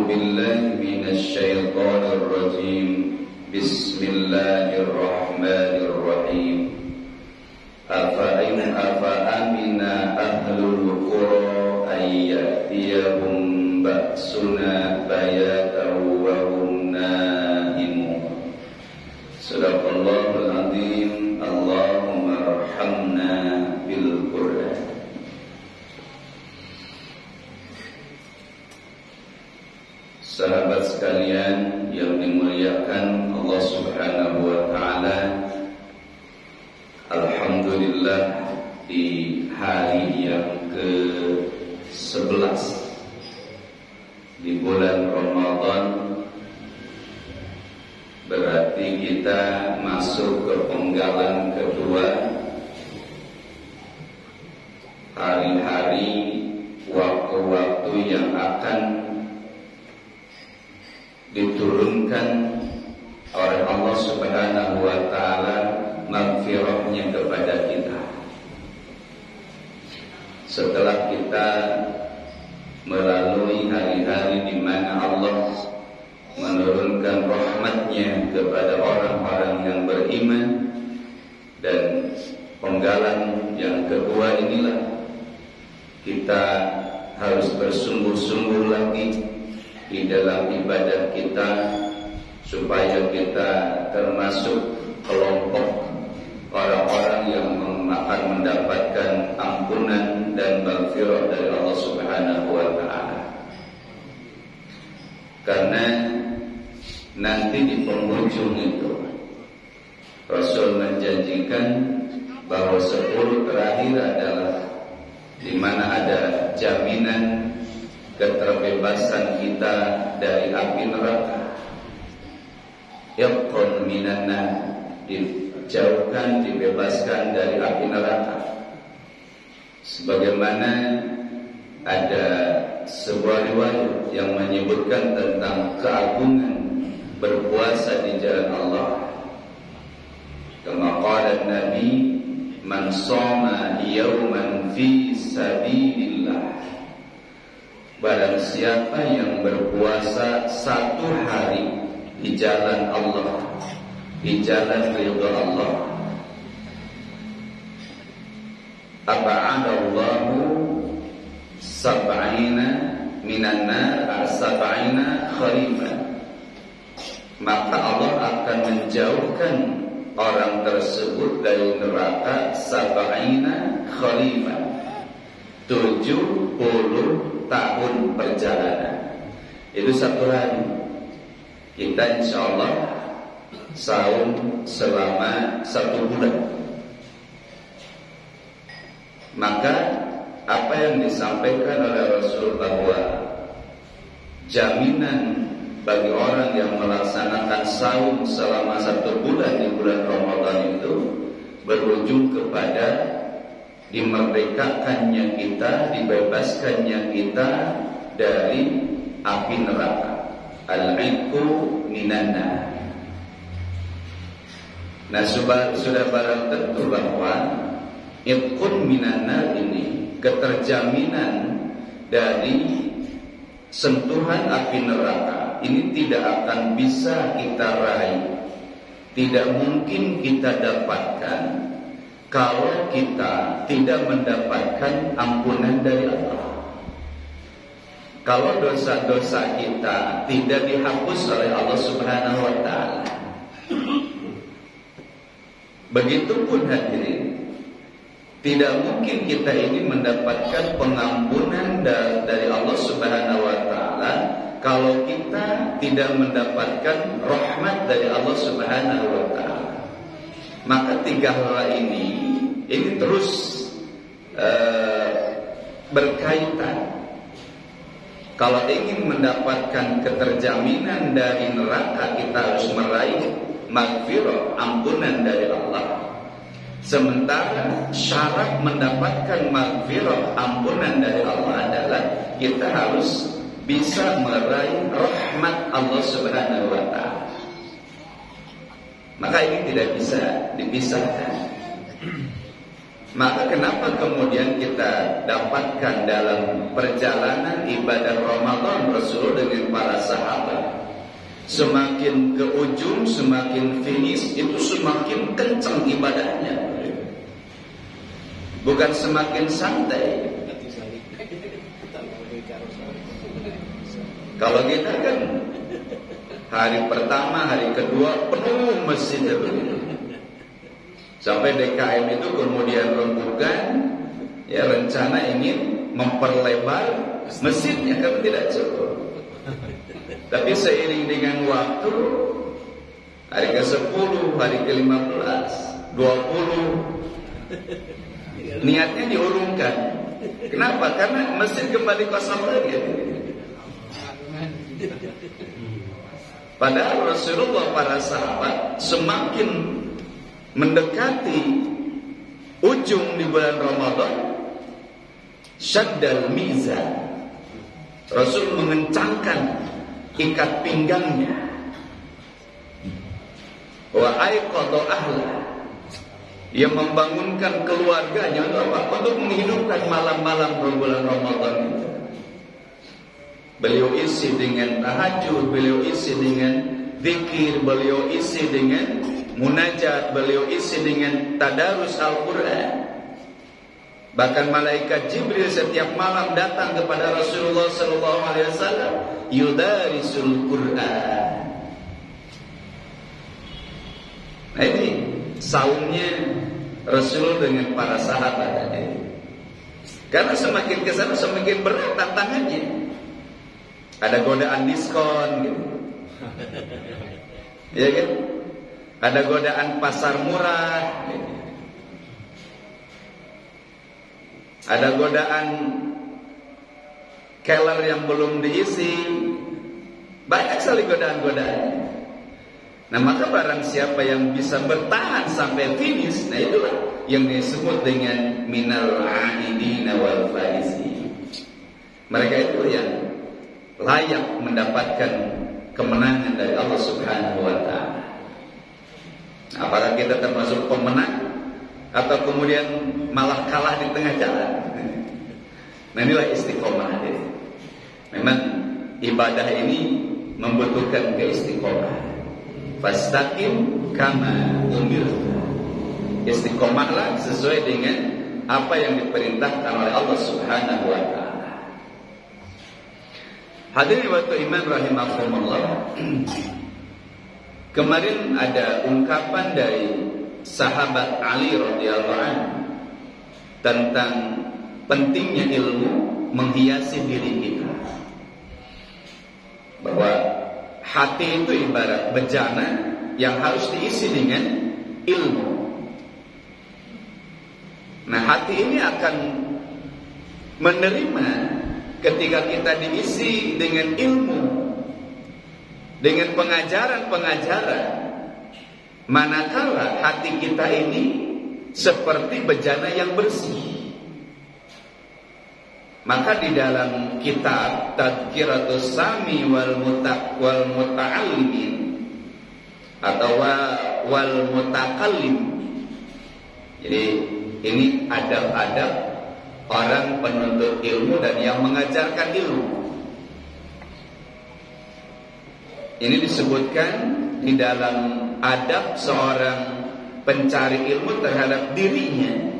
بالله من الشيطان الرجيم بسم الله الرحمن الرحيم أفأمن أهل القرى أن يأتيهم بأسنا بياتا وهم نائمون صدق الله العظيم اللهم ارحمنا بالقرآن. Sahabat sekalian yang dimuliakan Allah Subhanahu wa taala, alhamdulillah di hari yang ke-11 di bulan Ramadan, berarti kita masuk ke penggalan kedua, hari-hari waktu-waktu yang akan diturunkan oleh Allah Subhanahu wa taala maghfirahnya kepada kita. Setelah kita melalui hari-hari di mana Allah menurunkan rahmatnya kepada orang-orang yang beriman, dan penggalan yang kedua inilah kita harus bersungguh-sungguh lagi di dalam ibadah kita supaya kita termasuk kelompok orang-orang yang akan mendapatkan ampunan dan maghfirah dari Allah Subhanahu wa taala. Karena nanti di penghujung itu Rasul menjanjikan bahwa 10 terakhir adalah di mana ada jaminan keterbebasan kita dari api neraka. Yaqul minan nar, dijauhkan, dibebaskan dari api neraka. Sebagaimana ada sebuah riwayat yang menyebutkan tentang keagungan berpuasa di jalan Allah. Kama qala Nabi, man shoma yawman fi sabilillah, barang siapa yang berpuasa 1 hari di jalan Allah, di jalan ridha Allah, ab'adallahu sab'ina minan nar sab'ina kharifan, maka Allah akan menjauhkan orang tersebut dari neraka sab'ina kharifan, 70 tahun perjalanan. Itu 1 hari. Kita insya Allah saum selama 1 bulan. Maka apa yang disampaikan oleh Rasul bahwa jaminan bagi orang yang melaksanakan saum selama 1 bulan di bulan Ramadan itu berujung kepada dimerdekakannya kita, dibebaskannya kita dari api neraka. Al-'itqu minan nar. Nah, sudah barang tentu bahwa itqun minan nar ini, keterjaminan dari sentuhan api neraka ini tidak akan bisa kita raih, tidak mungkin kita dapatkan kalau kita tidak mendapatkan ampunan dari Allah. Kalau dosa-dosa kita tidak dihapus oleh Allah Subhanahu wa taala. Begitupun hadirin, tidak mungkin kita ini mendapatkan pengampunan dari Allah Subhanahu wa taala kalau kita tidak mendapatkan rahmat dari Allah Subhanahu wa taala. Maka 3 hal ini terus berkaitan. Kalau ingin mendapatkan keterjaminan dari neraka, kita harus meraih maghfirah, ampunan dari Allah. Sementara syarat mendapatkan maghfirah, ampunan dari Allah adalah kita harus bisa meraih rahmat Allah Subhanahu wa taala. Maka ini tidak bisa dipisahkan. Maka kenapa kemudian kita dapatkan dalam perjalanan ibadah Ramadan Rasul dengan para sahabat, semakin ke ujung, semakin finish itu semakin kencang ibadahnya, bukan semakin santai. Kalau kita kan hari pertama, hari kedua penuh masjid itu. Sampai DKM itu kemudian rembukan, ya rencana ingin memperlebar masjidnya karena tidak cukup. Tapi seiring dengan waktu, hari ke-10, hari ke-15, 20, niatnya diurungkan. Kenapa? Karena masjid kembali kosong lagi. Padahal Rasulullah, para sahabat semakin mendekati ujung di bulan Ramadan, syaddal mizan, Rasul mengencangkan ikat pinggangnya, wa aiqadha ahla, ia membangunkan keluarganya untuk apa? Untuk menghidupkan malam-malam bulan Ramadan itu. Beliau isi dengan tahajud, beliau isi dengan zikir, beliau isi dengan munajat, beliau isi dengan tadarus Al-Quran. Bahkan malaikat Jibril setiap malam datang kepada Rasulullah SAW, yudarisul Quran. Nah ini saumnya Rasul dengan para sahabat tadi. Karena semakin kesana semakin berat tantangannya. Ada godaan diskon gitu. Ya kan? Ada godaan pasar murah, ada godaan keller yang belum diisi, banyak sekali godaan-godaan. Nah maka barang siapa yang bisa bertahan sampai finish, nah itulah yang disebut dengan minal aidina wal faizin. Mereka itu yang layak mendapatkan kemenangan dari Allah Subhanahu wa ta'ala. Apakah kita termasuk pemenang atau kemudian malah kalah di tengah jalan? Nah inilah istiqomah. Memang ibadah ini membutuhkan keistiqomah. Fastaqim kama umirta. Istiqomahlah sesuai dengan apa yang diperintahkan oleh Allah Subhanahu wa ta'ala. Hadirin waktu iman rahimakumullah. Kemarin ada ungkapan dari sahabat Ali radhiyallahu anhu tentang pentingnya ilmu menghiasi diri kita. Bahwa hati itu ibarat bejana yang harus diisi dengan ilmu. Nah, hati ini akan menerima ketika kita diisi dengan ilmu, dengan pengajaran-pengajaran, manakala hati kita ini seperti bejana yang bersih. Maka di dalam kitab Tadhkiratus Sami wal Muta'allimin atau wal Mutakallim, jadi ini adab-adab orang penuntut ilmu dan yang mengajarkan ilmu. Ini disebutkan di dalam adab seorang pencari ilmu terhadap dirinya.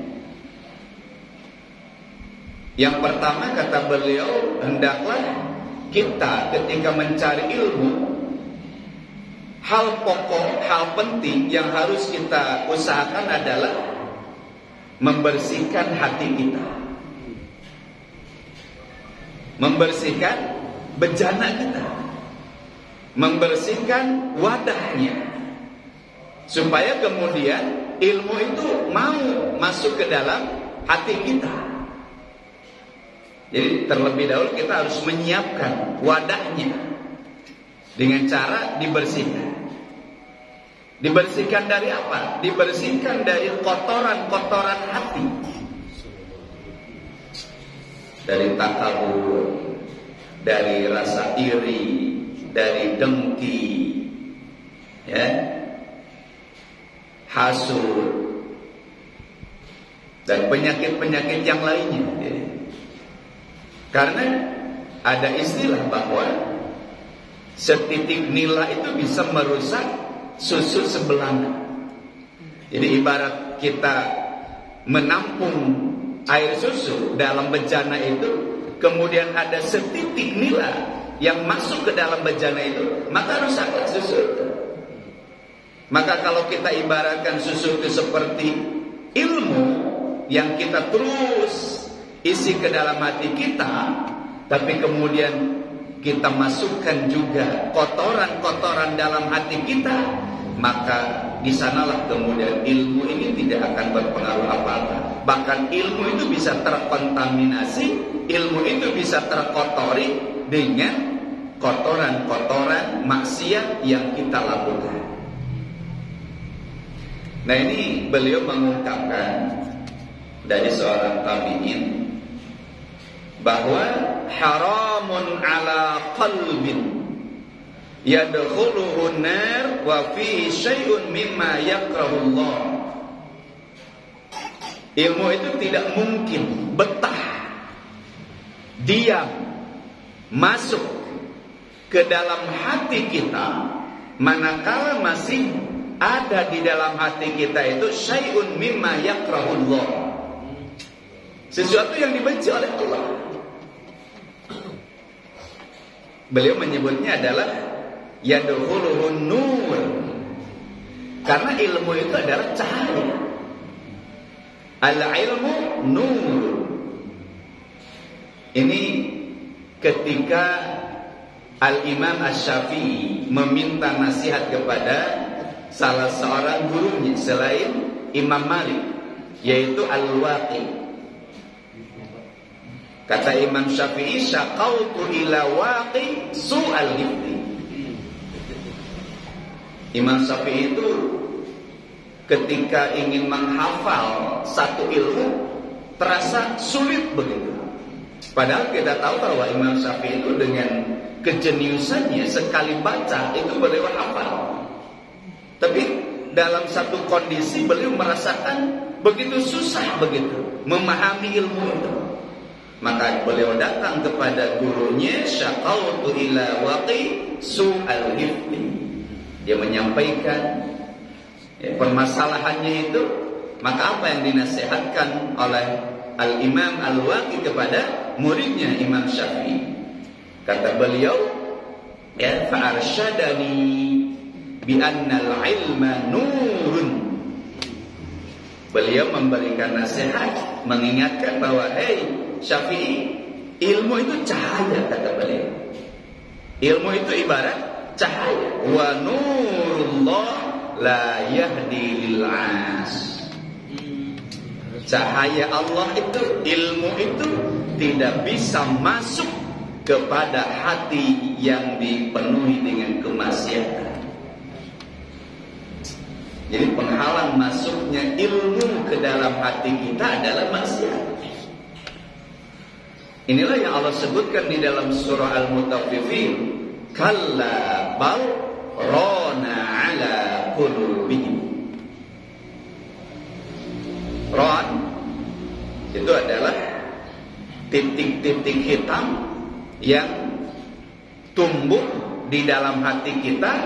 Yang pertama kata beliau, hendaklah kita ketika mencari ilmu, hal pokok, hal penting yang harus kita usahakan adalah membersihkan hati kita, membersihkan bejana kita, membersihkan wadahnya, supaya kemudian ilmu itu mau masuk ke dalam hati kita. Jadi terlebih dahulu kita harus menyiapkan wadahnya dengan cara dibersihkan. Dibersihkan dari apa? Dibersihkan dari kotoran-kotoran hati, dari takabur, dari rasa iri, dari dengki, ya, hasud, dan penyakit-penyakit yang lainnya. Karena ada istilah bahwa setitik nila itu bisa merusak susu sebelanga. Jadi ibarat kita menampung air susu dalam bejana itu, kemudian ada setitik nila yang masuk ke dalam bejana itu, maka rusaklah susu itu. Maka kalau kita ibaratkan susu itu seperti ilmu yang kita terus isi ke dalam hati kita, tapi kemudian kita masukkan juga kotoran-kotoran dalam hati kita, maka di sanalah kemudian ilmu ini tidak akan berpengaruh apa-apa. Bahkan ilmu itu bisa terkontaminasi, ilmu itu bisa terkotori dengan kotoran-kotoran maksiat yang kita lakukan. Nah, ini beliau mengungkapkan dari seorang tabi'in bahwa haramun ala qalbin yadkhuluhu nar wa fihi syai'un mimma yakrahullah. Ilmu itu tidak mungkin betah diam masuk ke dalam hati kita manakala masih ada di dalam hati kita itu syai'un mimma yakrahullah, sesuatu yang dibenci oleh Allah. Beliau menyebutnya adalah yadkhuluhun nur, karena ilmu itu adalah cahaya. Al-ilmu nur. Ini ketika Al-Imam Asy-Syafi'i meminta nasihat kepada salah seorang gurunya selain Imam Malik, yaitu Al-Waqi. Kata Imam Syafi'i, syaqautu ila waqi su'al hifzi. Imam Syafi'i itu ketika ingin menghafal satu ilmu terasa sulit begitu. Padahal kita tahu bahwa Imam Syafi'i itu dengan kejeniusannya sekali baca itu beliau hafal. Tapi dalam satu kondisi beliau merasakan begitu susah begitu memahami ilmu itu. Maka beliau datang kepada gurunya, syaqautu ila waqi su'al hifzi. Dia menyampaikan permasalahannya itu. Maka apa yang dinasihatkan oleh Al-Imam Al-Waqi kepada muridnya Imam Syafi'i? Kata beliau, ya fa'arsyadani bi annal ilma nurun. Beliau memberikan nasihat, mengingatkan bahwa Syafi'i, ilmu itu cahaya, kata beliau. Ilmu itu ibarat cahaya. Wa nurullah la yahdi lil as. Cahaya Allah itu, ilmu itu tidak bisa masuk kepada hati yang dipenuhi dengan kemaksiatan. Jadi penghalang masuknya ilmu ke dalam hati kita adalah maksiat. Inilah yang Allah sebutkan di dalam surah Al-Mutaffifin, kalla bal rana ala qulubihim. Ron itu adalah titik-titik hitam yang tumbuh di dalam hati kita,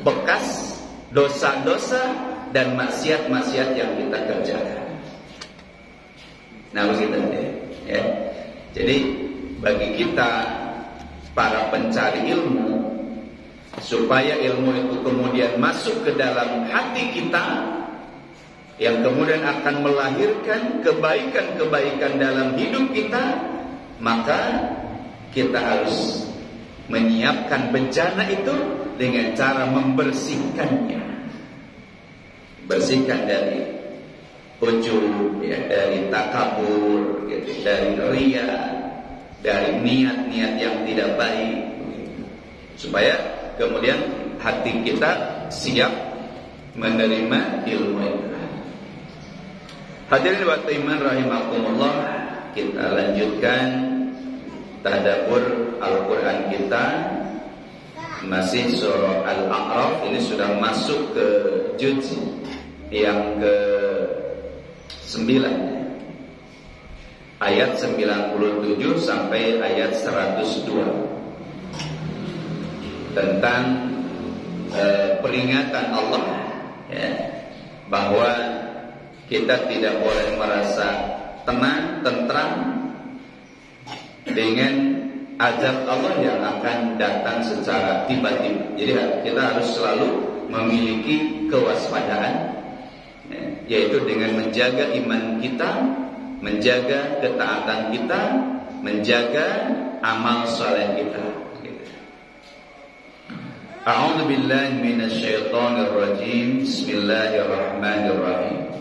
bekas dosa-dosa dan maksiat-maksiat yang kita kerjakan. Nah begitu ya. Jadi bagi kita para pencari ilmu, supaya ilmu itu kemudian masuk ke dalam hati kita, yang kemudian akan melahirkan kebaikan-kebaikan dalam hidup kita, maka kita harus menyiapkan bencana itu dengan cara membersihkannya. Bersihkan dari ujub, ya, dari takabur, gitu, dari riya, dari niat-niat yang tidak baik, supaya kemudian hati kita siap menerima ilmu itu. Hadirin wa iman rahimakumullah, kita lanjutkan tadabbur Al-Quran kita. Masih surah Al-A'raf, ini sudah masuk ke juz yang ke-9. ayat 97 sampai ayat 102 tentang peringatan Allah, ya, bahwa kita tidak boleh merasa tenang, tentram dengan azab Allah yang akan datang secara tiba-tiba. Jadi kita harus selalu memiliki kewaspadaan, ya, yaitu dengan menjaga iman kita, menjaga ketaatan kita, menjaga amal saleh kita. A'udzu billahi minasyaitonir rajim. Bismillahirrahmanirrahim.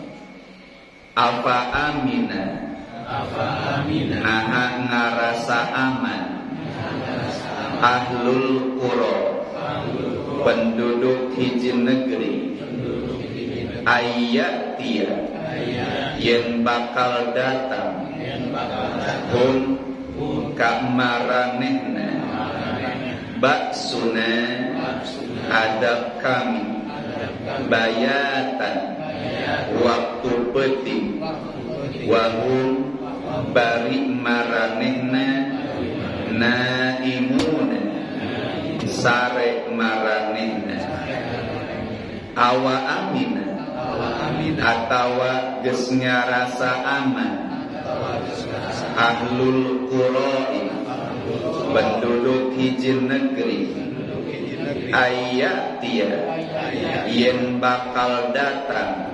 Afa amina naha ngarasa aman ahlul qura penduduk hiji negeri ayatia yen bakal datang hum ka maranehna baksuna adab kami bayatan waktu peti wahum bari maranehna naimuna sare maranehna awa amina atawa geus ngarasa aman ahlul qura'i penduduk hiji negeri ayatia yen bakal datang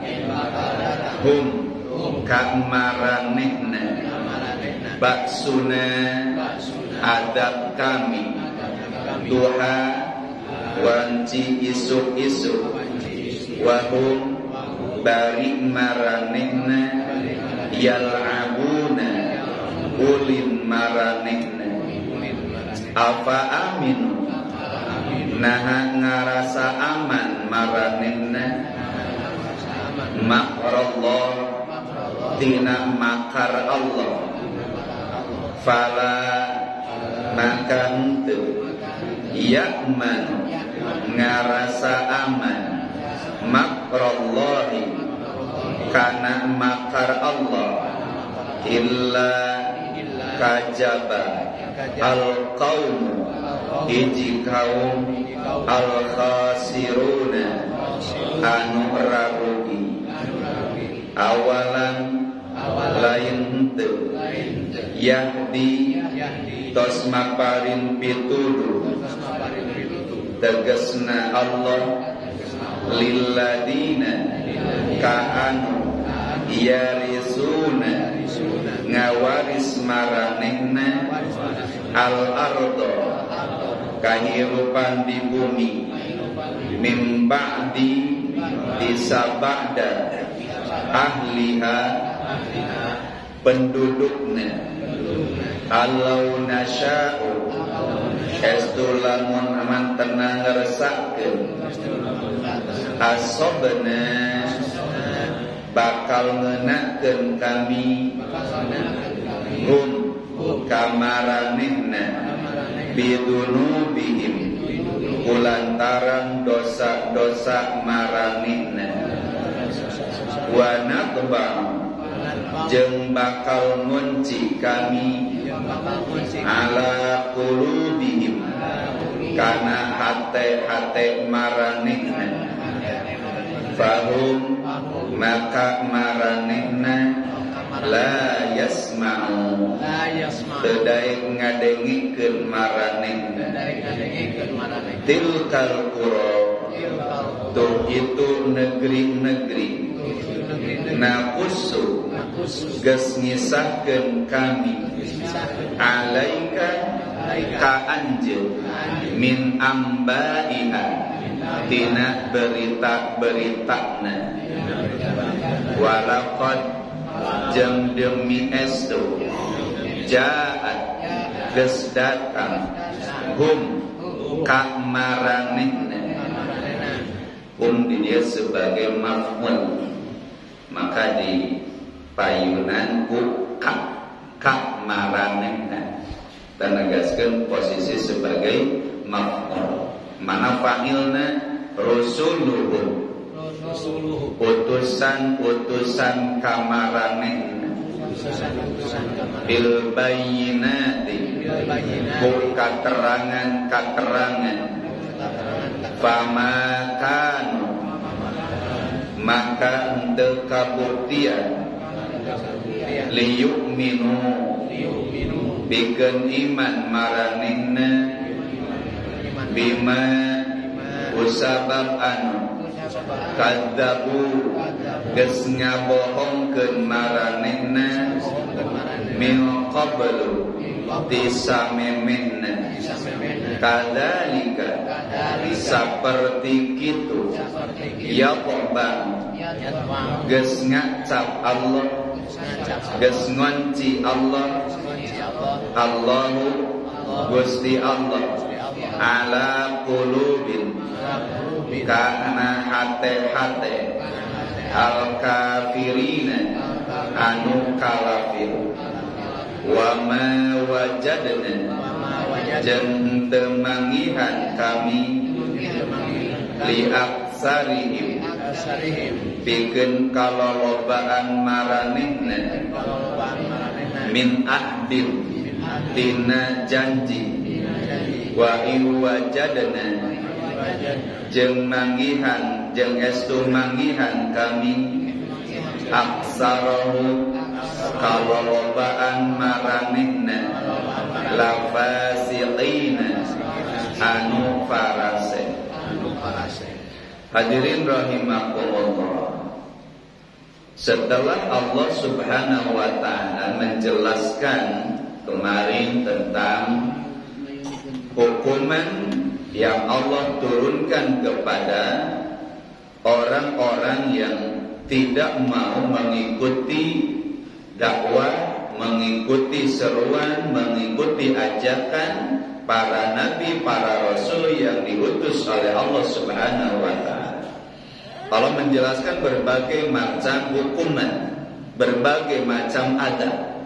hum ka maranehna baksuna adab kami duha wanci isuk-isuk wahum bari maranehna yal'abuna ulin maranehna afa aminu naha ngarasa aman maranehna makrallah tina makar Allah fala maka henteu yakman ngarasa aman makrallahi kana makar Allah illa kajaba al qaum hiji kaum al khasiruna anu rarugi awalan lain henteu yahdi tos maparin pituduh tegasna Allah lilladina kaanu yarisuna ngawaris maranehna al ardo kahirupan di bumi min ba'di disabada ahliha pendudukna alau nasya'u estu lamun aman tenang ngeresakeun asobna bakal ngenakeun kami hum kamaranehna bidunubihim kulantaran dosa-dosa maranehna wa natba'u jeung bakal ngunci kami ala qulubihim kana hate-hate maranehna fahum maka maranehna la yasma'u teu ngadengikeun maranehna tilkal qura tuh itu negeri-negeri naqusu geus ngisahkeun kami alaika ka anjeun min ambaiha tina berita-beritana walaqad jeung demi estu jaat geus datang hum ka maranehna di dia sebagai maf'ul, maka di payunan ku ka maranehna dan negaskeun posisi sebagai maf'ul. Mana fa'ilna rusuluhum utusan-utusan ka maranehna bil bayyinati katerangan famakan maka henteu kabuktian liyu'minu bikin iman maranehna bima usabab kadzabu geus ngabohongkeun maranehna min qablu tisamemehna kadzalika saperti kitu ya qobang geus ngacap Allah geus ngunci Allah Allahu Gusti Allah ala qulubin kana hate-hate al kafirina anu kafir wa ma wajadna jeung teu mangihan kami li aksarihim pikeun kalolobaan maranehna min ahdin tina janji wa iwajadna jeung mangihan jeung estu mangihan kami aksarahu kalolobaan maranehna lafasiqina anu farase. Hadirin rahimakumullah, setelah Allah subhanahu wa ta'ala menjelaskan kemarin tentang hukuman yang Allah turunkan kepada orang-orang yang tidak mau mengikuti dakwah, mengikuti seruan, mengikuti ajakan para nabi, para rasul yang diutus oleh Allah subhanahu wa ta'ala. Allah menjelaskan berbagai macam hukuman, berbagai macam adab.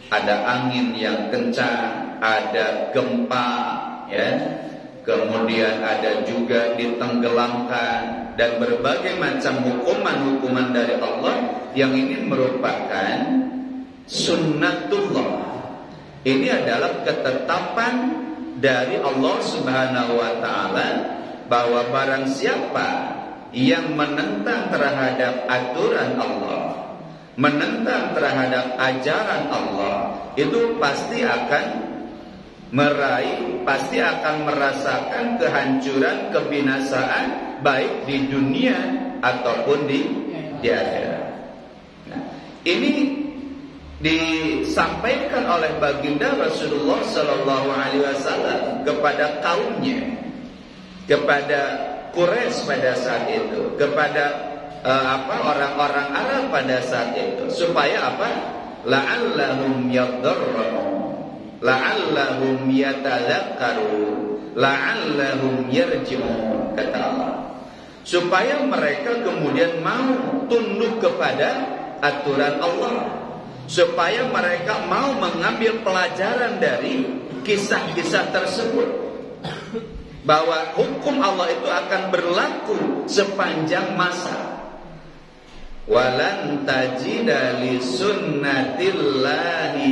Ada angin yang kencang, ada gempa, ya. Kemudian ada juga ditenggelamkan, dan berbagai macam hukuman-hukuman dari Allah yang ini merupakan sunnatullah. Ini adalah ketetapan dari Allah subhanahu wa ta'ala, bahwa barang siapa yang menentang terhadap aturan Allah, menentang terhadap ajaran Allah, itu pasti akan meraih, pasti akan merasakan kehancuran, kebinasaan, baik di dunia ataupun di akhirat. Nah, ini disampaikan oleh baginda Rasulullah Sallallahu Alaihi Wasallam kepada kaumnya, kepada Quraisy pada saat itu, kepada orang-orang Arab pada saat itu, supaya apa? La'allahum yadarrun, la'allahum yatadzakkarun, la'allahum yarji'un, kata Allah, supaya mereka kemudian mau tunduk kepada aturan Allah, supaya mereka mau mengambil pelajaran dari kisah-kisah tersebut, bahwa hukum Allah itu akan berlaku sepanjang masa. Walan tajida li sunnatillahi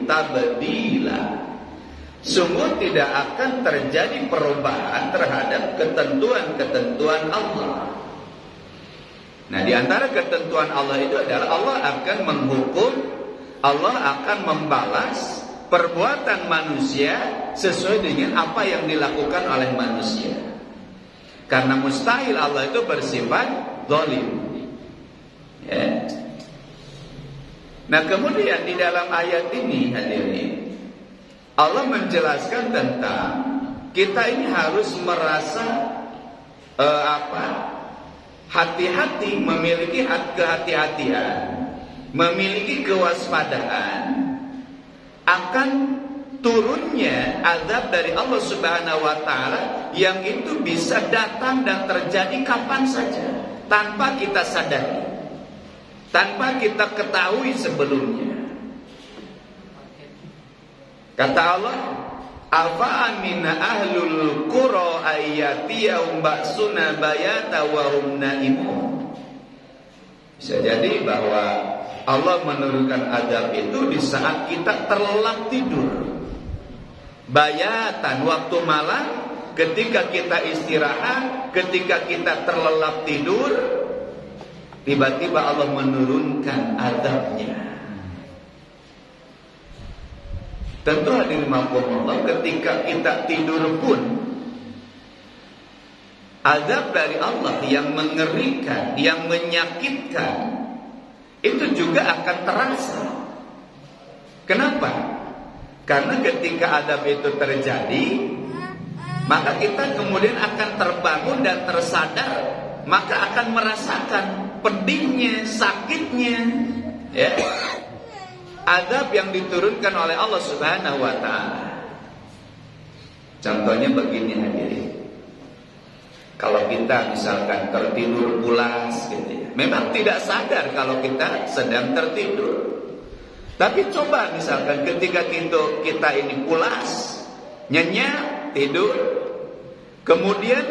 tabdila. Sungguh tidak akan terjadi perubahan terhadap ketentuan-ketentuan Allah. Nah, di antara ketentuan Allah itu adalah Allah akan menghukum, Allah akan membalas perbuatan manusia sesuai dengan apa yang dilakukan oleh manusia. Karena mustahil Allah itu bersifat zalim. Ya. Nah, kemudian di dalam ayat ini hadirin, Allah menjelaskan tentang kita ini harus merasa hati-hati, memiliki kehati-hatian, memiliki kewaspadaan akan turunnya azab dari Allah subhanahu wa ta'ala, yang itu bisa datang dan terjadi kapan saja tanpa kita sadari, tanpa kita ketahui sebelumnya. Kata Allah, afa amina ahlul qura ayyatiyahum ba'suna bayata wa hum naimun. Bisa jadi bahwa Allah menurunkan azab itu di saat kita terlelap tidur. Bayatan, waktu malam, ketika kita istirahat, ketika kita terlelap tidur, tiba-tiba Allah menurunkan azabnya. Tentu hadirin Allah, ketika kita tidur pun azab dari Allah yang mengerikan, yang menyakitkan, itu juga akan terasa. Kenapa? Karena ketika azab itu terjadi, maka kita kemudian akan terbangun dan tersadar, maka akan merasakan pedihnya, sakitnya, ya, azab yang diturunkan oleh Allah Subhanahu wa taala. Contohnya begini hadirin. Kalau kita misalkan tertidur pulas gitu ya, memang tidak sadar kalau kita sedang tertidur. Tapi coba misalkan ketika kita ini pulas, nyenyak, tidur, kemudian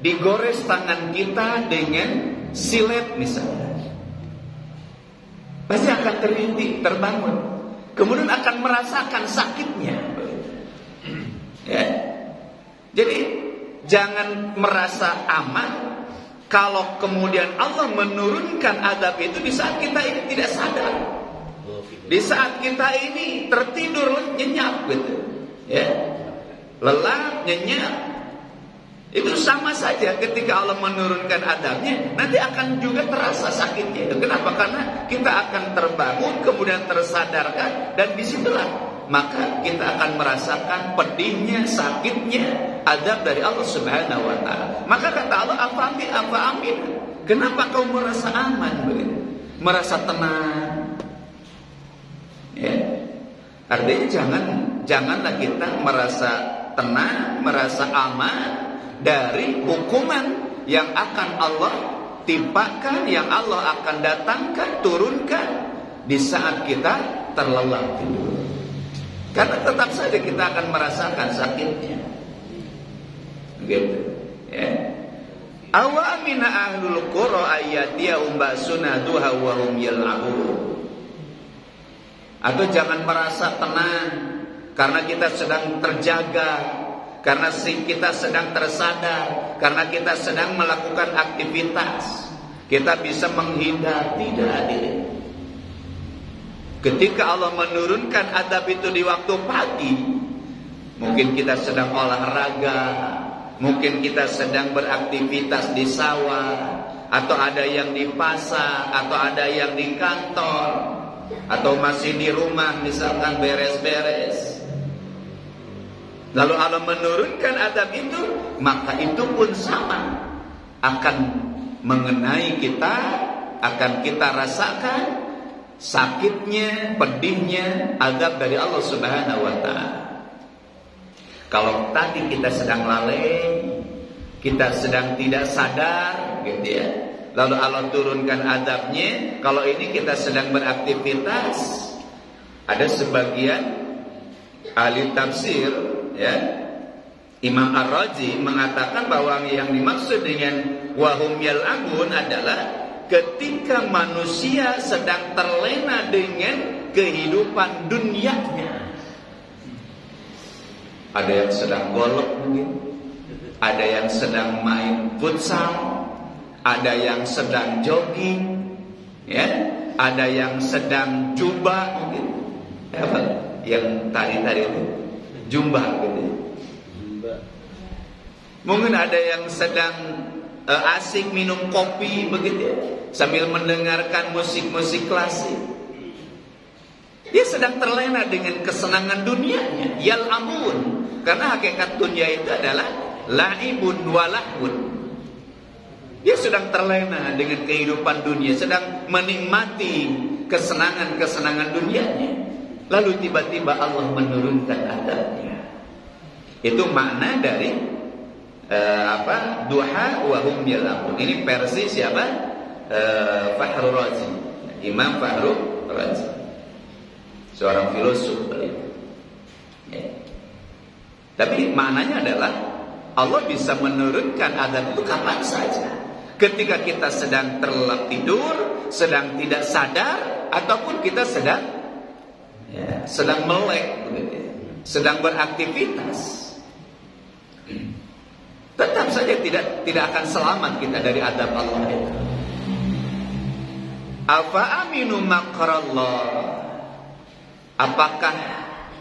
digores tangan kita dengan silet misalnya, pasti akan terintih, terbangun, kemudian akan merasakan sakitnya. Ya. Jadi jangan merasa aman kalau kemudian Allah menurunkan azab itu di saat kita ini tidak sadar, di saat kita ini tertidur nyenyak gitu, ya, lelap, nyenyak. Itu sama saja ketika Allah menurunkan azabnya, nanti akan juga terasa sakitnya. Kenapa? Karena kita akan terbangun, kemudian tersadarkan, dan disitulah maka kita akan merasakan pedihnya, sakitnya azab dari Allah Subhanahu wa taala. Maka kata Allah, apa amin? Kenapa kau merasa aman begitu? Merasa tenang? Ya. Artinya janganlah kita merasa tenang, merasa aman dari hukuman yang akan Allah timpakan, yang Allah akan datangkan, turunkan di saat kita terlelap tidur. Karena tetap saja kita akan merasakan sakitnya. Gitu, ya. Awa amina ahlul qura ayyatiyahum ba'suna duha wa hum yal'abun. Atau jangan merasa tenang karena kita sedang terjaga, karena kita sedang tersadar, karena kita sedang melakukan aktivitas, kita bisa menghindar. Tidak hadirin. Ketika Allah menurunkan azab itu di waktu pagi, mungkin kita sedang olahraga, mungkin kita sedang beraktivitas di sawah, atau ada yang di pasar, atau ada yang di kantor, atau masih di rumah misalkan beres-beres. Lalu Allah menurunkan azab itu, maka itu pun sama akan mengenai kita, akan kita rasakan sakitnya, pedihnya azab dari Allah Subhanahu wa taala. Kalau tadi kita sedang lalai, kita sedang tidak sadar gitu ya, lalu Allah turunkan azabnya. Kalau ini kita sedang beraktivitas, ada sebagian ahli tafsir, ya, Imam Ar-Razi mengatakan bahwa yang dimaksud dengan wahum yal'abun adalah ketika manusia sedang terlena dengan kehidupan dunianya. Ada yang sedang golok mungkin, ada yang sedang main futsal, ada yang sedang jogging, ya, ada yang sedang jumba mungkin, apa yang tadi itu jumba gitu. Mungkin ada yang sedang asik minum kopi begitu ya, sambil mendengarkan musik-musik klasik. Dia sedang terlena dengan kesenangan dunianya, yal'amun. Karena hakikat dunia itu adalah la'ibun walahun. Dia sedang terlena dengan kehidupan dunia, sedang menikmati kesenangan-kesenangan dunianya. Lalu tiba-tiba Allah menurunkan azabnya. Itu makna dari duha wa hum yal'abun. Ini versi siapa? Fakhrul Razi, Imam Fakhrul Razi, seorang filosof beliau. Ya. Tapi maknanya adalah Allah bisa menurunkan azab itu kapan saja. Ketika kita sedang terlelap tidur, sedang tidak sadar, ataupun kita sedang melek, sedang beraktivitas, tetap saja tidak akan selamat kita dari azab Allah itu. Afa aminu makrallah. Apakah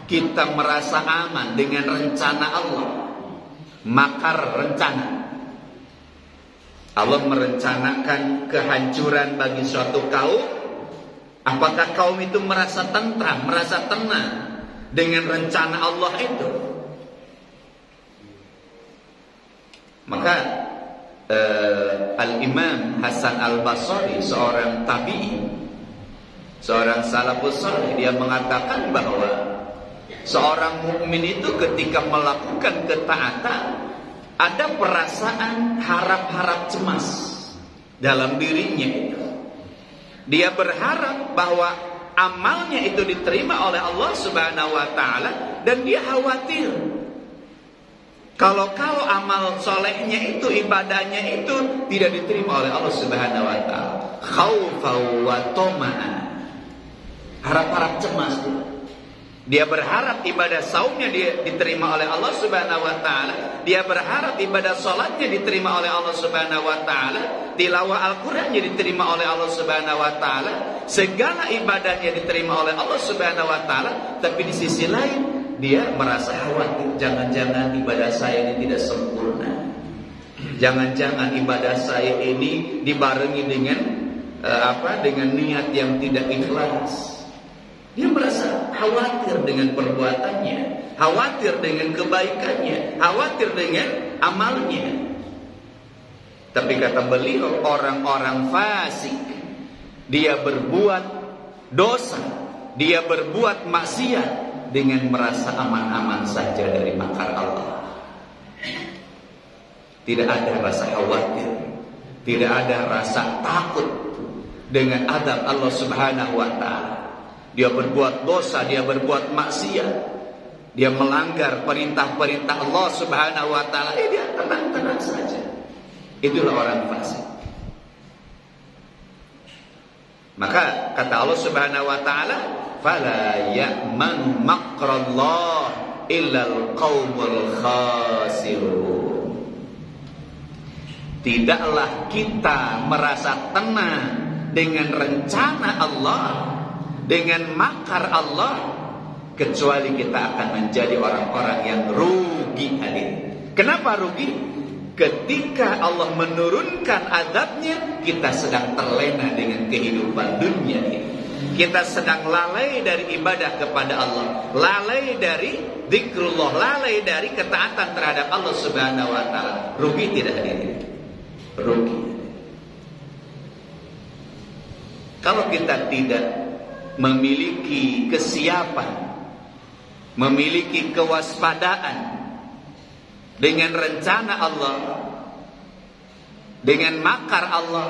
kita merasa aman dengan rencana Allah? Makar, rencana. Allah merencanakan kehancuran bagi suatu kaum. Apakah kaum itu merasa tentram, merasa tenang dengan rencana Allah itu? Maka Al-Imam Hasan Al-Basri, seorang tabi'i, seorang salafus saleh, dia mengatakan bahwa seorang mukmin itu ketika melakukan ketaatan ada perasaan harap-harap cemas dalam dirinya itu. Dia berharap bahwa amalnya itu diterima oleh Allah Subhanahu wa taala, dan dia khawatir kalau amal solehnya itu, ibadahnya itu tidak diterima oleh Allah Subhanahu wa taala. Khaufau wa tama'an. Harap-harap cemas. Dia berharap ibadah saumnya diterima oleh Allah Subhanahu wa taala. Dia berharap ibadah salatnya diterima oleh Allah Subhanahu wa taala. Tilawah Al-Qur'annya diterima oleh Allah Subhanahu wa taala. Segala ibadahnya diterima oleh Allah Subhanahu wa taala, tapi di sisi lain dia merasa khawatir, jangan-jangan ibadah saya ini tidak sempurna. Jangan-jangan ibadah saya ini dibarengi dengan dengan niat yang tidak ikhlas. Dia merasa khawatir dengan perbuatannya, khawatir dengan kebaikannya, khawatir dengan amalnya. Tapi kata beliau, orang-orang fasik, dia berbuat dosa, dia berbuat maksiat dengan merasa aman-aman saja dari makar Allah. Tidak ada rasa khawatir, tidak ada rasa takut dengan azab Allah Subhanahu wa taala. Dia berbuat dosa, dia berbuat maksiat, dia melanggar perintah-perintah Allah Subhanahu wa taala, dia tenang-tenang saja. Itulah orang fasik. Maka kata Allah Subhanahu wa taala, fala ya'manu makrallah illal qaumul khasirun. Tidaklah kita merasa tenang dengan rencana Allah, dengan makar Allah, kecuali kita akan menjadi orang-orang yang rugi hadir. Kenapa rugi? Ketika Allah menurunkan azabnya, kita sedang terlena dengan kehidupan dunia ini. Kita sedang lalai dari ibadah kepada Allah, lalai dari zikrullah, lalai dari ketaatan terhadap Allah Subhanahu wa taala. Rugi tidak hadirin? Rugi. Kalau kita tidak memiliki kesiapan, memiliki kewaspadaan dengan rencana Allah, dengan makar Allah,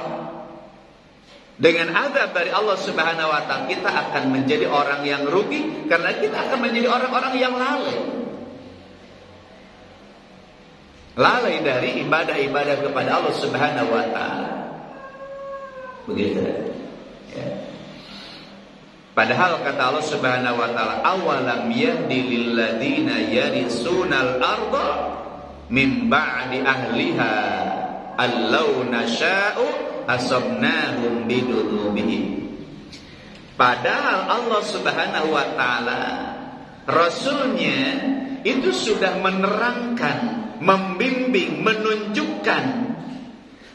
dengan azab dari Allah Subhanahu wa taala, kita akan menjadi orang yang rugi, karena kita akan menjadi orang-orang yang lalai. Lalai dari ibadah-ibadah kepada Allah Subhanahu wa taala. Begitu. Ya. Padahal kata Allah Subhanahu wa taala, awalam yahdi lil ladzina yarisunal arda min ba'di ahliha allau nasya'u asabnahum bidunubihim. Padahal Allah Subhanahu wa taala, Rasulnya itu sudah menerangkan, membimbing, menunjukkan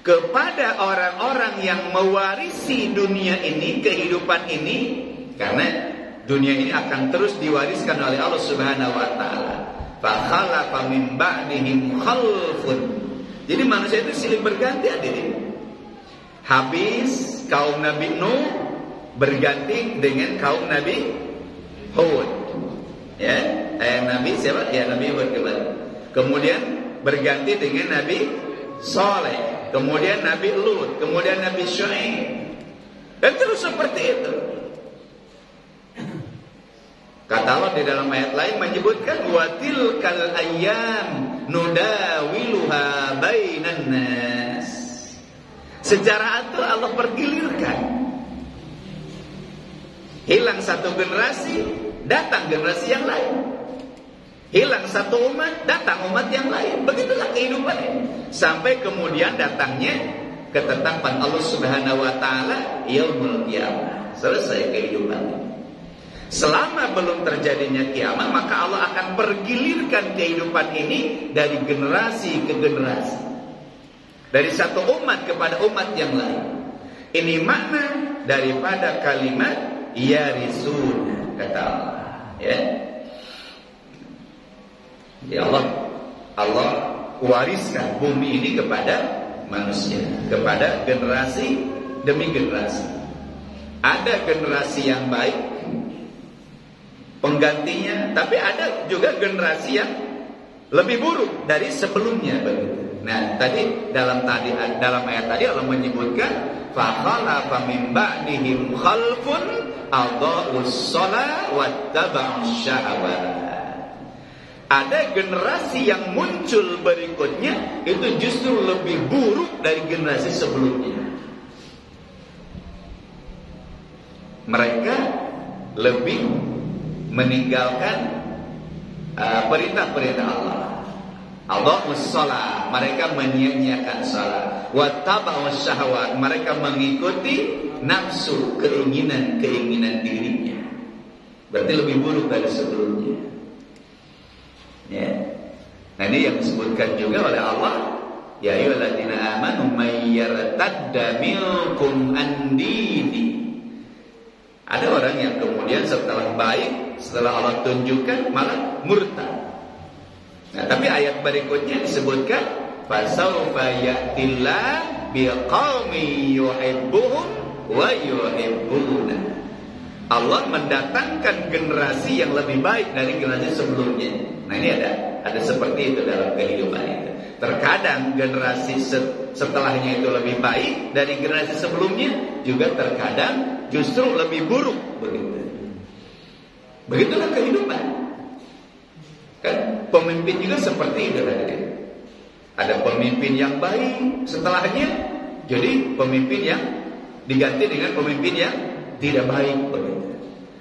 kepada orang-orang yang mewarisi dunia ini, kehidupan ini, karena dunia ini akan terus diwariskan oleh Allah Subhanahu wa taala. Fa khalafa min ba'dihim khalfun. Jadi manusia itu silih berganti hadirin. Habis kaum Nabi Nuh berganti dengan kaum Nabi Hud. Ya, Nabi siapa? Ya, Nabi Hud kembali. Kemudian berganti dengan Nabi Saleh, kemudian Nabi Lut, kemudian Nabi Syuaib. Dan terus seperti itu. Kata Allah di dalam ayat lain menyebutkan wa tilkal ayyam nudawiluha bainan nas. Sejarah itu Allah pergilirkan. Hilang satu generasi, datang generasi yang lain. Hilang satu umat, datang umat yang lain. Begitulah kehidupan ini. Sampai kemudian datangnya ketetapan Allah Subhanahu wa taala yaumul qiyamah. Selesai kehidupan ini. Selama belum terjadinya kiamat, maka Allah akan pergilirkan kehidupan ini dari generasi ke generasi, dari satu umat kepada umat yang lain. Ini makna daripada kalimat yarisun, kata Allah. Ya, ya Allah wariskan bumi ini kepada manusia, kepada generasi demi generasi. Ada generasi yang baik penggantinya, tapi ada juga generasi yang lebih buruk dari sebelumnya. Nah, tadi dalam ayat tadi Allah menyebutkan fa khalafa min ba'dihim khalfun adha'us shalah wattaba'us syahawat. Ada generasi yang muncul berikutnya itu justru lebih buruk dari generasi sebelumnya. Mereka lebih meninggalkan perintah-perintah Allah. Adha'us shalah, mereka menyia-nyiakan salat. Wattaba'us syahawat, mereka mengikuti nafsu, keinginan dirinya. Berarti lebih buruk dari sebelumnya. Ya. Nah, ini yang disebutkan juga oleh Allah, ya ayyuhalladzina amanu may yartadda minkum an dini. Ada orang yang kemudian setelah baik, setelah Allah tunjukkan malah murtad. Nah, tapi ayat berikutnya disebutkan fasawfa ya'tillah biqaumin yuhibbuhum wa yuhibbuna. Allah mendatangkan generasi yang lebih baik dari generasi sebelumnya. Nah, ini ada seperti itu dalam kehidupan itu. Terkadang generasi setelahnya itu lebih baik dari generasi sebelumnya, juga terkadang justru lebih buruk, begitu. Begitulah kehidupan. Kan pemimpin juga seperti itu tadi. Ada pemimpin yang baik, setelahnya jadi pemimpin yang diganti dengan pemimpin yang tidak baik, begitu.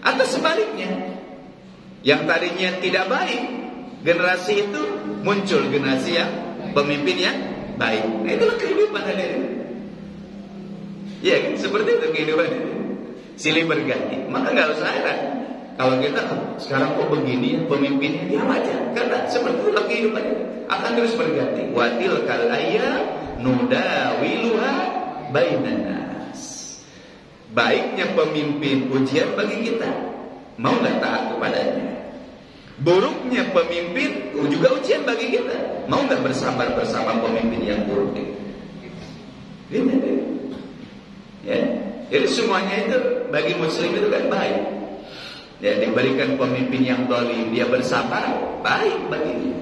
Atau sebaliknya, yang tadinya tidak baik, generasi itu muncul generasi yang pemimpin yang baik. Nah, itulah kehidupan hadirin. Ya kan, seperti itu kehidupan ini. Silih berganti. Maka nggak usah heran kalau kita sekarang kok begini pemimpinnya, diam aja. Karena seperti itu kehidupan ini akan terus berganti. Watil kalaya nudawiluha bainan nas. Baiknya pemimpin ujian bagi kita. Mau nggak taat kepadanya? Buruknya pemimpin juga ujian bagi kita. Mau nggak bersabar bersama pemimpin yang buruk itu? Ya, jadi semuanya itu bagi muslim itu kan baik. Ya, diberikan pemimpin yang zalim, dia bersabar, baik baginya.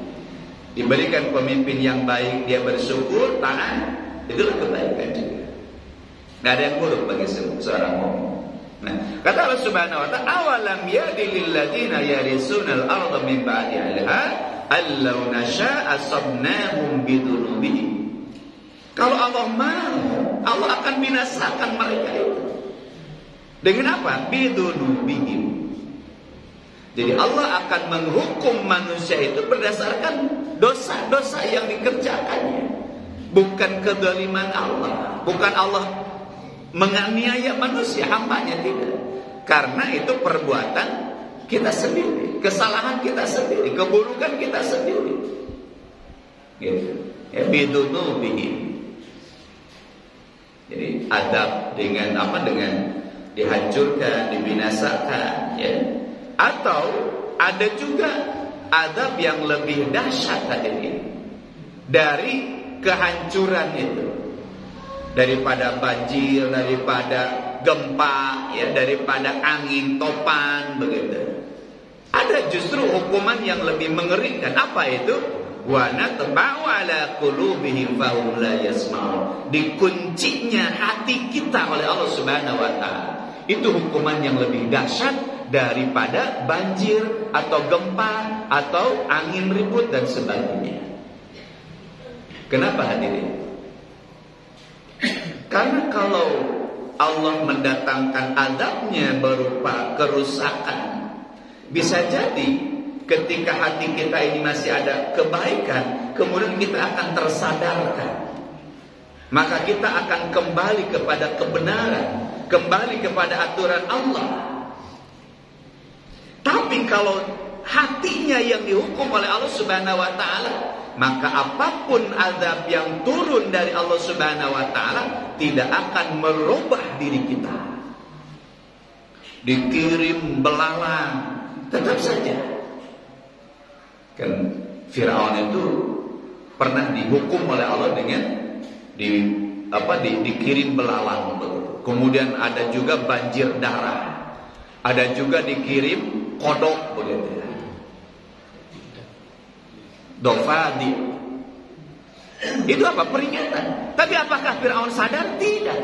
Diberikan pemimpin yang baik, dia bersyukur, taat, itulah kebaikan juga. Nggak ada yang buruk bagi seorang mukmin. Nah, kata Allah Subhanahu wa ta'ala, awalam yadi lil ladzina yarisunal arda min ba'di ahliha allau nasya'a asabnahum bidunubihim. Kalau Allah mau, Allah akan binasakan mereka itu. Dengan apa? Bidunubihim. Jadi Allah akan menghukum manusia itu berdasarkan dosa-dosa yang dikerjakannya. Bukan kezaliman Allah, bukan Allah menganiaya manusia, hambanya, tidak. Karena itu perbuatan kita sendiri, kesalahan kita sendiri, keburukan kita sendiri. Gitu. Ya, bidunubihim. Jadi adab dengan apa? Dengan dihancurkan, dibinasakan, ya. Atau ada juga adab yang lebih dahsyat tadi dari kehancuran itu, daripada banjir, daripada gempa, ya, daripada angin topan, begitu. Ada justru hukuman yang lebih mengerikan. Apa itu? Wa natba'u ala qulubihim fahum la yasma'un. Dikuncinya hati kita oleh Allah Subhanahu wa ta'ala. Itu hukuman yang lebih dahsyat daripada banjir atau gempa atau angin ribut dan sebagainya. Kenapa hadirin? Karena kalau Allah mendatangkan azabnya berupa kerusakan. Bisa jadi ketika hati kita ini masih ada kebaikan, kemudian kita akan tersadarkan. Maka kita akan kembali kepada kebenaran, kembali kepada aturan Allah. Tapi kalau hatinya yang dihukum oleh Allah Subhanahu wa taala, maka apapun azab yang turun dari Allah Subhanahu wa taala tidak akan merubah diri kita. Dikirim belalang, tetap saja. Kan Firaun itu pernah dihukum oleh Allah dengan dikirim belalang. Kemudian ada juga banjir darah. Ada juga dikirim kodok begitu ya. Dofadi. Itu apa? Peringatan. Tapi apakah Firaun sadar? Tidak.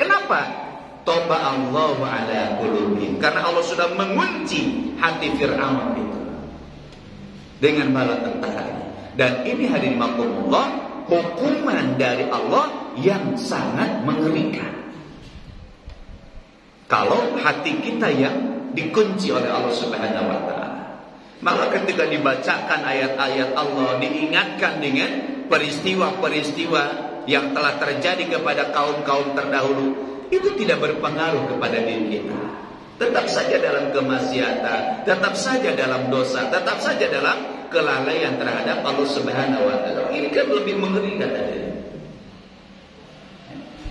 Kenapa? Toba Allah ala qulubihim. Karena Allah sudah mengunci hati Firaun itu dengan bala tentara. Dan ini hadirin makumullah, hukuman dari Allah yang sangat mengerikan. Kalau hati kita yang dikunci oleh Allah Subhanahu wa taala. Maka ketika dibacakan ayat-ayat Allah, diingatkan dengan peristiwa-peristiwa yang telah terjadi kepada kaum-kaum terdahulu, itu tidak berpengaruh kepada diri kita. Tetap saja dalam kemaksiatan, tetap saja dalam dosa, tetap saja dalam kelalaian terhadap Allah Subhanahu wa taala. Ini kan lebih mengerikan tadi.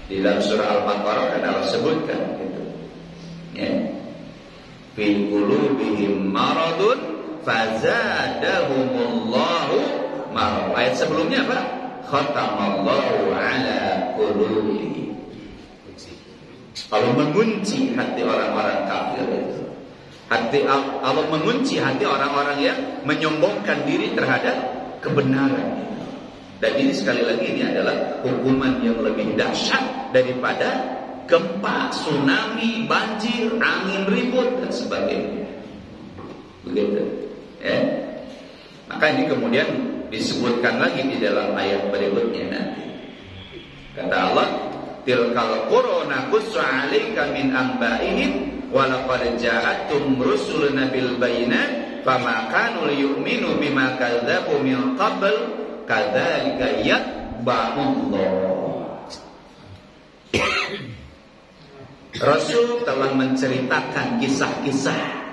Di dalam surah Al-Baqarah kan Allah sebutkan gitu. Ya. Fi qulubihim maradun fazadahumullahu marad. Ayat sebelumnya apa? Khatamallahu ala qulubihim. Allah mengunci hati orang-orang kafir itu. Allah mengunci hati orang-orang yang menyombongkan diri terhadap kebenaran. Dan ini sekali lagi ini adalah hukuman yang lebih dahsyat daripada gempa, tsunami, banjir, angin ribut dan sebagainya. Begitu. Ya. Maka ini kemudian disebutkan lagi di dalam ayat berikutnya nanti. Kata Allah, tilkal quruna qussu 'alaika min anba'ihim wa laqad ja'atum rusuluna bil bayyinati fama kanu liyu'minu bima kadzabu min qabl kadzalika yatba'ullah. Rasul telah menceritakan kisah-kisah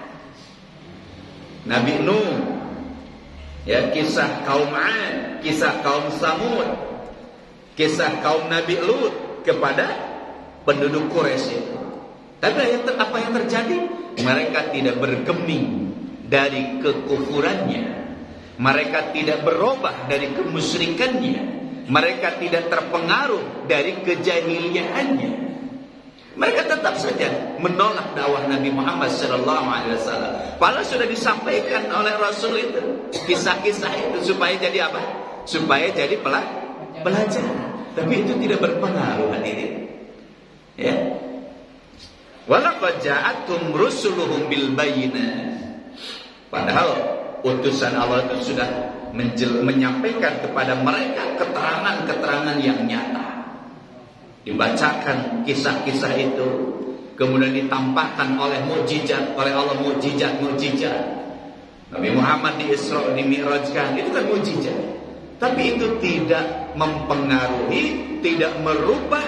Nabi Nuh, ya, kisah kaum 'Ad, kisah kaum Samud, kisah kaum Nabi Lut kepada penduduk Quraisy itu. Tapi apa yang terjadi? Mereka tidak bergeming dari kekufurannya. Mereka tidak berubah dari kemusyrikannya. Mereka tidak terpengaruh dari kejahiliaannya. Mereka tetap saja menolak dakwah Nabi Muhammad SAW. Padahal sudah disampaikan oleh Rasul itu, kisah-kisah itu supaya jadi apa? Supaya jadi pelajar. Tapi itu tidak berpengaruh hadirin. Ya. Walaqad ja'atum rusuluhum bil bayyinat. Padahal utusan Allah itu sudah menyampaikan kepada mereka keterangan-keterangan yang nyata. Dibacakan kisah-kisah itu, kemudian ditampakkan oleh mukjizat, oleh Allah mukjizat-mukjizat. Nabi Muhammad di Isra di Mi'rajkan, itu kan mukjizat. Tapi itu tidak mempengaruhi, tidak merubah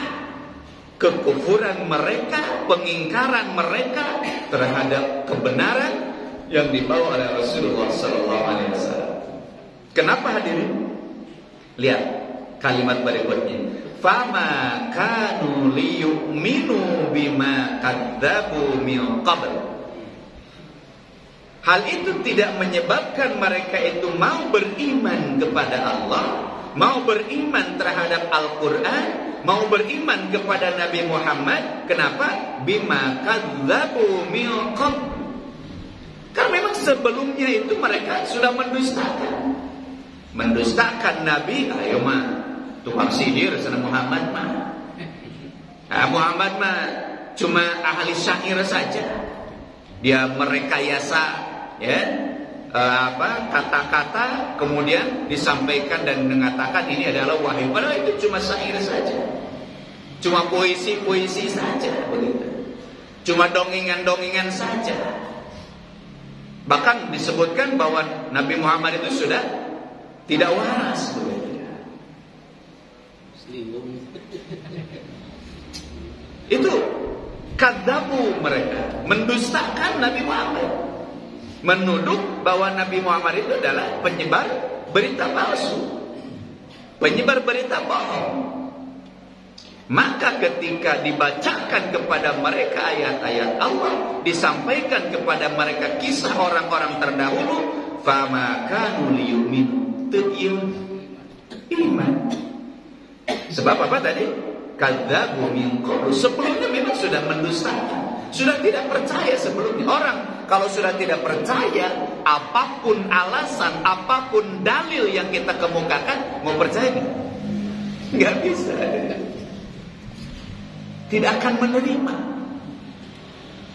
kekufuran mereka, pengingkaran mereka terhadap kebenaran yang dibawa oleh Rasulullah SAW. Kenapa hadirin? Lihat kalimat berikutnya. Fama kanu liyu'minu bima kadzabu min qabl. Hal itu tidak menyebabkan mereka itu mau beriman kepada Allah, mau beriman terhadap Al-Quran, mau beriman kepada Nabi Muhammad. Kenapa? Bima kadzabu min qabl. Karena memang sebelumnya itu mereka sudah mendustakan Nabi. Ayo mah tukang sihir sana Muhammad mah. Muhammad mah cuma ahli syair saja. Dia merekayasa ya kata-kata, kemudian disampaikan dan mengatakan ini adalah wahyu. Padahal itu cuma syair saja. Cuma puisi-puisi saja begitu. Cuma dongengan-dongengan saja. Bahkan disebutkan bahwa Nabi Muhammad itu sudah tidak waras begitu. Itu kadzabu mereka, mendustakan Nabi Muhammad, menuduh bahwa Nabi Muhammad itu adalah penyebar berita palsu, penyebar berita bohong. Maka ketika dibacakan kepada mereka ayat-ayat Allah, disampaikan kepada mereka kisah orang-orang terdahulu, fama kanu liyu'minu, teu iman. Sebab apa tadi? Kadzabu min qablu, sebelumnya memang sudah mendustakan, sudah tidak percaya sebelumnya. Orang kalau sudah tidak percaya, apapun alasan, apapun dalil yang kita kemukakan, mau percaya nggak bisa. Tidak akan menerima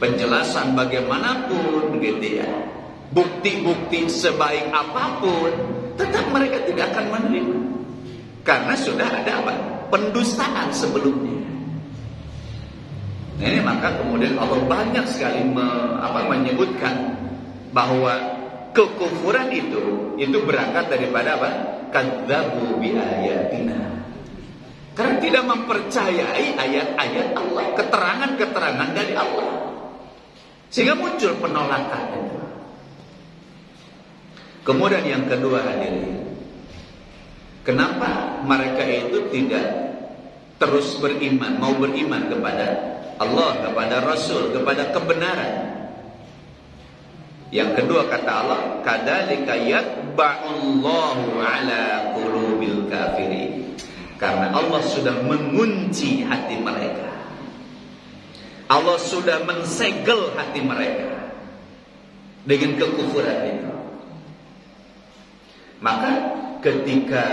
penjelasan bagaimanapun gitu ya, bukti-bukti sebaik apapun, tetap mereka tidak akan menerima karena sudah ada apa? Pendustaan sebelumnya. Nah, ini maka kemudian Allah banyak sekali menyebutkan bahwa kekufuran itu berangkat daripada apa? Kadzabu bi ayatina. Karena tidak mempercayai ayat-ayat Allah, keterangan-keterangan dari Allah, sehingga muncul penolakan. Kemudian yang kedua hadirin, kenapa mereka itu tidak terus beriman, mau beriman kepada Allah, kepada Rasul, kepada kebenaran? Yang kedua kata Allah, kadzalika yatba'ullahu ala qulubil kafirin. Karena Allah sudah mengunci hati mereka, Allah sudah mensegel hati mereka dengan kekufuran itu. Maka ketika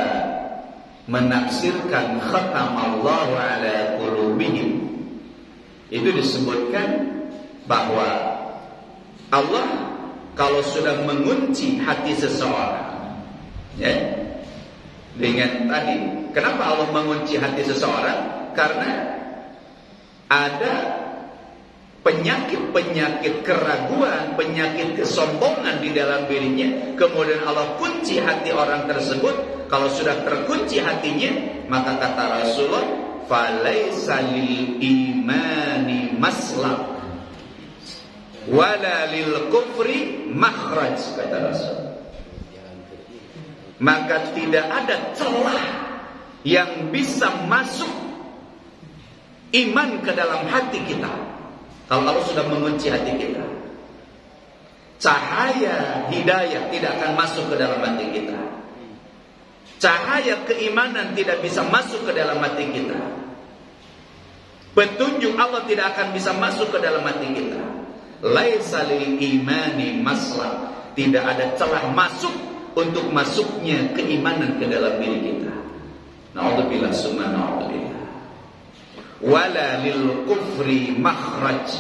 menafsirkan khatamallahu ala qulubihim, itu disebutkan bahwa Allah kalau sudah mengunci hati seseorang, ya, dengan tadi, kenapa Allah mengunci hati seseorang? Karena ada penyakit-penyakit keraguan, penyakit kesombongan di dalam dirinya. Kemudian Allah kunci hati orang tersebut. Kalau sudah terkunci hatinya, maka kata Rasulullah, falaisa lil imani maslak wala lil kufri makhraj, kata Rasul. Maka tidak ada celah yang bisa masuk iman ke dalam hati kita kalau Allah sudah mengunci hati kita. Cahaya hidayah tidak akan masuk ke dalam hati kita. Cahaya keimanan tidak bisa masuk ke dalam hati kita. Petunjuk Allah tidak akan bisa masuk ke dalam hati kita. Laisa lil imani maslak, tidak ada celah masuk untuk masuknya keimanan ke dalam diri kita. Na'udzubillah summa na'udzubillah. Wala lil kufri makhraj,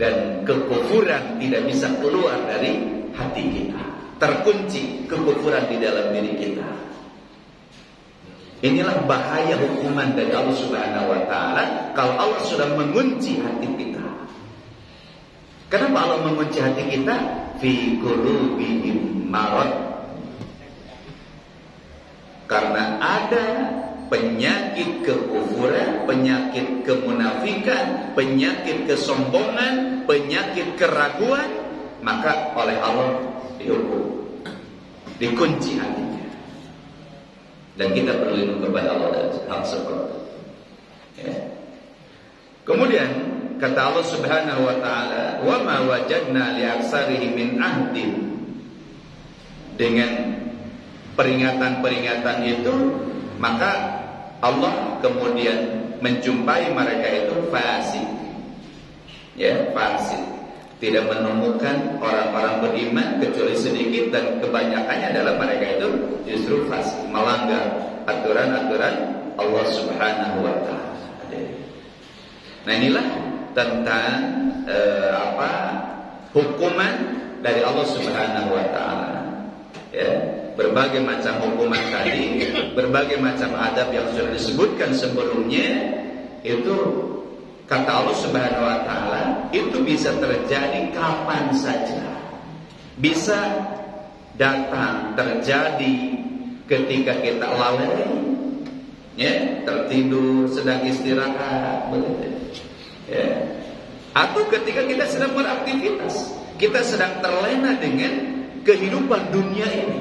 dan kekufuran tidak bisa keluar dari hati kita. Terkunci kekufuran di dalam diri kita. Inilah bahaya hukuman dari Allah Subhanahu wa taala kalau Allah sudah mengunci hati kita. Kenapa Allah mengunci hati kita? Fi qulubihim marad. Karena ada penyakit kekufuran, penyakit kemunafikan, penyakit kesombongan, penyakit keraguan, maka oleh Allah dihukum, dikunci hatinya. Dan kita berlindung kepada Allah dari hal seperti itu. Ya. Kemudian kata Allah Subhanahu wa taala, "Wa ma wajadna li aktsarihim min ahdin." Dengan peringatan-peringatan itu, maka Allah kemudian menjumpai mereka itu fasik. Ya, fasik. Tidak menemukan orang-orang beriman kecuali sedikit, dan kebanyakannya adalah mereka itu justru fasik, melanggar aturan-aturan Allah Subhanahu wa taala. Nah, inilah tentang hukuman dari Allah Subhanahu wa taala. Ya, berbagai macam hukuman tadi, berbagai macam adab yang sudah disebutkan sebelumnya, itu kata Allah Subhanahu wa taala itu bisa terjadi kapan saja. Bisa datang terjadi ketika kita lalai, ya, tertidur, sedang istirahat, begitu. Ya. Atau ketika kita sedang beraktivitas, kita sedang terlena dengan kehidupan dunia ini.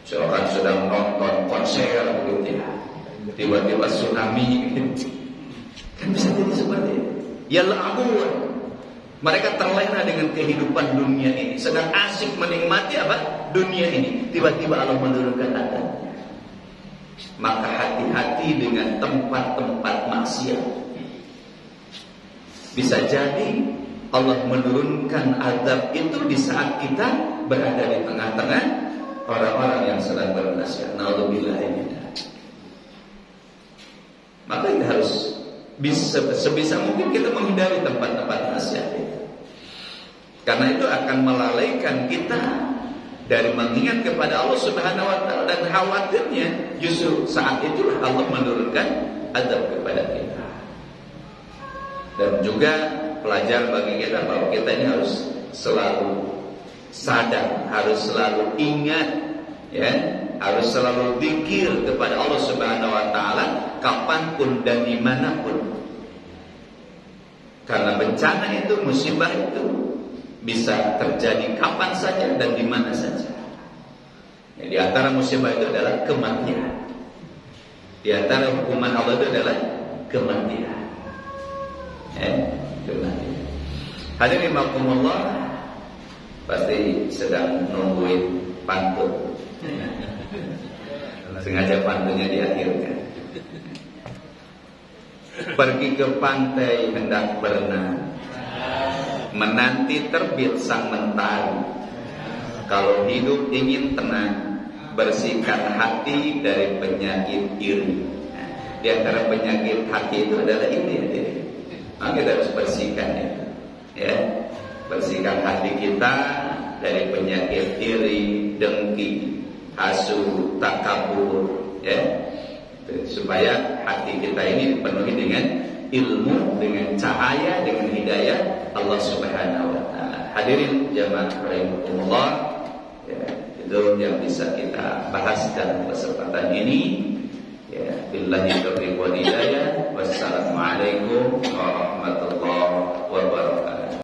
Seorang sedang nonton konser begitu ya, tiba-tiba tsunami gitu. Kan bisa jadi seperti itu. Ya la'abun. Mereka terlena dengan kehidupan dunia ini, sedang asyik menikmati apa? Dunia ini. Tiba-tiba Allah menurunkan azabnya. Maka hati-hati dengan tempat-tempat maksiat. Bisa jadi Allah menurunkan azab itu di saat kita berada di tengah-tengah orang-orang yang sedang bermaksiat. Naudzubillah. Maka kita harus sebisa mungkin kita menghindari tempat-tempat maksiat itu. Karena itu akan melalaikan kita dari mengingat kepada Allah Subhanahu wa taala, dan khawatirnya justru saat itulah Allah menurunkan azab kepada kita. Dan juga pelajaran bagi kita bahwa kita ini harus selalu sadar, harus selalu ingat, ya, harus selalu zikir kepada Allah Subhanahu wa taala kapanpun dan dimanapun. Karena bencana itu, musibah itu bisa terjadi kapan saja dan di mana saja. Ya, di antara musibah itu adalah kematian. Di antara hukuman Allah itu adalah kematian. Kematian. Hadirin rahimakumullah, pasti sedang nungguin pantun. Sengaja pantunnya diakhirkan. Pergi ke pantai hendak berenang, menanti terbit sang mentari. Kalau hidup ingin tenang, bersihkan hati dari penyakit iri. Di antara penyakit hati itu adalah ini, maka kita harus bersihkan itu, ya. Bersihkan hati kita dari penyakit iri, dengki, hasud, takabur, ya. Supaya hati kita ini dipenuhi dengan ilmu, dengan cahaya, dengan hidayah Allah Subhanahu wa taala. Hadirin jamaah rahimakumullah, ya, itu yang bisa kita bahas dalam kesempatan ini. Ya, billahi taufiq wal hidayah. Wassalamualaikum warahmatullahi wabarakatuh.